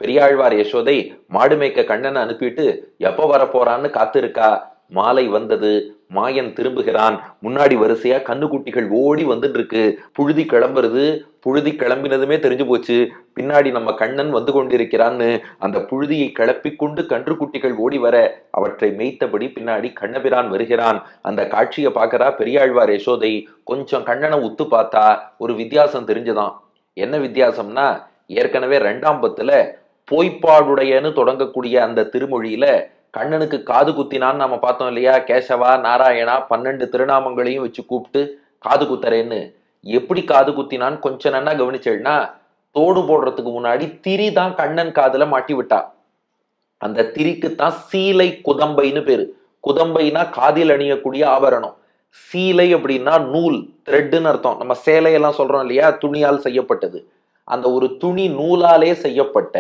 பெரியாழ்வார் யசோதை மாடு மேய்க்க கண்ணனை அனுப்பிட்டு எப்ப வர போறான்னு காத்து இருக்கா. மாலை வந்தது. மாயன் திரும்புகிறான். முன்னாடி வரிசையா கண்ணுக்குட்டிகள் ஓடி வந்துட்டு இருக்கு. புழுதி கிளம்புறது. புழுதி கிளம்பினதுமே தெரிஞ்சு போச்சு பின்னாடி நம்ம கண்ணன் வந்து கொண்டிருக்கிறான்னு. அந்த புழுதியை கிளப்பி கொண்டு கன்றுக்குட்டிகள் ஓடி வர அவற்றை மேய்த்தபடி பின்னாடி கண்ணபிரான் வருகிறான். அந்த காட்சியை பார்க்கறா பெரியாழ்வார் யசோதை. கொஞ்சம் கண்ணனை உத்து பார்த்தா ஒரு வித்தியாசம் தெரிஞ்சுதான். என்ன வித்தியாசம்னா, ஏற்கனவே 2ஆம் பத்துல பொய்ப்பாடுடையன்னு தொடங்கக்கூடிய அந்த திருமொழியில கண்ணனுக்கு காது குத்தினான்னு நாம பார்த்தோம் இல்லையா. கேசவா நாராயணா 12 திருநாமங்களையும் வச்சு கூப்பிட்டு காது குத்தரேன்னு. எப்படி காது குத்தினான்னு கொஞ்சம் நன்னா கவனிச்சேன்னா, தோடு போடுறதுக்கு முன்னாடி திரி தான் கண்ணன் காதுல மாட்டி விட்டா. அந்த திரிக்குத்தான் சீலை குதம்பைன்னு பேரு. குதம்பைனா காதில் அணியக்கூடிய ஆபரணம். சீலை அப்படின்னா நூல், த்ரெட்னு அர்த்தம். நம்ம சேலையெல்லாம் சொல்றோம் இல்லையா, துணியால் செய்யப்பட்டது. அந்த ஒரு துணி நூலாலே செய்யப்பட்ட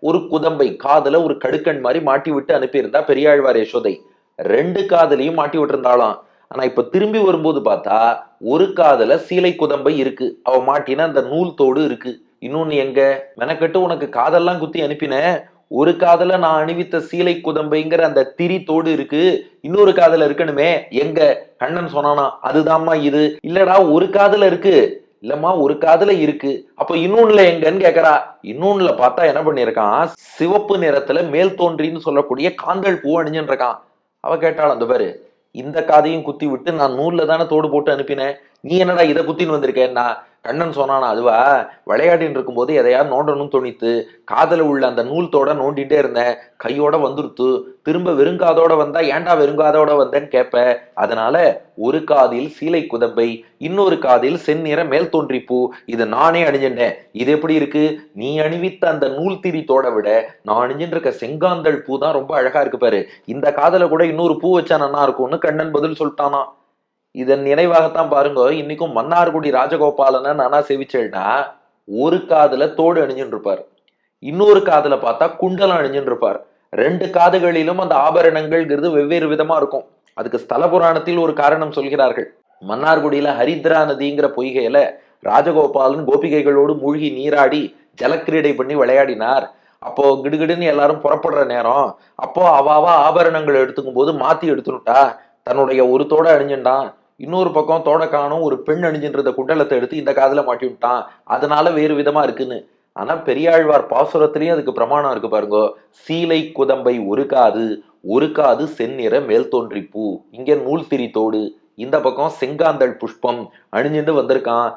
ஒரு குதம்பை காதுல ஒரு கடுக்கன் மாதிரி மாட்டி விட்டு அனுப்பியிருந்தா பெரியாழ்வார் யசோதை. 2 காதலையும் மாட்டி விட்டுருந்தாளாம். ஆனா இப்ப திரும்பி வரும்போது பார்த்தா ஒரு காதுல சீலை குதம்பை இருக்கு, அவ மாட்டின அந்த நூல் தோடு இருக்கு. இன்னொன்னு எங்க மெனக்கட்டு உனக்கு காதெல்லாம் குத்தி அனுப்பின, ஒரு காதுல நான் அணிவித்த சீலை குதம்பைங்கிற அந்த திரி தோடு இருக்கு, இன்னொரு காதுல இருக்கணுமே எங்க. கண்ணன் சொன்னானா அதுதாம்மா இது. இல்லடா ஒரு காதுல இருக்கு. இல்லம்மா ஒரு காதுல இருக்கு, அப்ப இன்னொன்னுல எங்கன்னு கேக்குறா. இன்னொன்னுல பார்த்தா என்ன பண்ணிருக்கான், சிவப்பு நிறத்துல மேல் தோன்றின்னு சொல்லக்கூடிய காந்தல் பூ அணிஞ்சுட்டு இருக்கான். அவ கேட்டாள், அந்த பாரு இந்த காதையும் குத்தி விட்டு நான் நூல்ல தானே தோடு போட்டு அனுப்பினேன், நீ என்னடா இதை குத்தின்னு வந்திருக்கேன்னா. கண்ணன் சொன்னானா அதுவா, விளையாடின்னு இருக்கும் போது எதையாவது நோண்டணும்னு தோணித்து, காதல உள்ள அந்த நூல் தோட நோண்டிட்டே இருந்தேன், கையோட வந்துருத்து. திரும்ப வெறுங்காதோட வந்தா ஏன்டா வெறுங்காதோட வந்தேன்னு கேப்ப. அதனால ஒரு காதில் சீலை குதம்பை, இன்னொரு காதில் செந்நிற மேல் தோன்றி பூ, இது நானே அணிஞ்சிட்டேன். இது எப்படி இருக்கு, நீ அணிவித்த அந்த நூல் திரி தோட விட நான் அணிஞ்சிட்டு இருக்க செங்காந்தள் பூ தான் ரொம்ப அழகா இருக்கு பாரு, இந்த காதல கூட இன்னொரு பூ வச்சா நல்லா இருக்கும்னு கண்ணன் பதில் சொல்லிட்டானா. இதன் நினைவாகத்தான் பாருங்க, இன்னைக்கும் மன்னார்குடி ராஜகோபாலனை நானா சேவிச்சேன்னா ஒரு காதுல தோடு அணிஞ்சுட்டு இருப்பார், இன்னொரு காதுல பார்த்தா குண்டலம் அணிஞ்சுட்டு இருப்பார். 2 காதுகளிலும் அந்த ஆபரணங்கள்ங்கிறது வெவ்வேறு விதமா இருக்கும். அதுக்கு ஸ்தல புராணத்தில் ஒரு காரணம் சொல்கிறார்கள். மன்னார்குடியில ஹரித்ரா நதிங்கிற பொய்கையில ராஜகோபாலன் கோபிகைகளோடு மூழ்கி நீராடி ஜலக்கிரீடை பண்ணி விளையாடினார். அப்போ கிடுகிடுன்னு எல்லாரும் புறப்படுற நேரம், அப்போ அவாவா ஆபரணங்கள் எடுத்துக்கும் போது மாத்தி எடுத்துட்டா. தன்னுடைய ஒரு தோட அணிஞ்சுட்டான், இன்னொரு பக்கம் தோட காணும் ஒரு பெண் அணிஞ்சின்றத குண்டலத்தை எடுத்து இந்த காதுல மாட்டி விட்டான், அதனால வேறு விதமா இருக்குன்னு. ஆனா பெரியாழ்வார் பாசுரத்திலயும் அதுக்கு பிரமாணம் இருக்கு பாருங்க. சீலை குதம்பை ஒரு காது, ஒரு காது செந்நிற மேல் தோன்றி பூ, இங்க நூல் திரி தோடு, இந்த பக்கம் செங்காந்தள் புஷ்பம் அணிஞ்சுட்டு வந்திருக்கான்.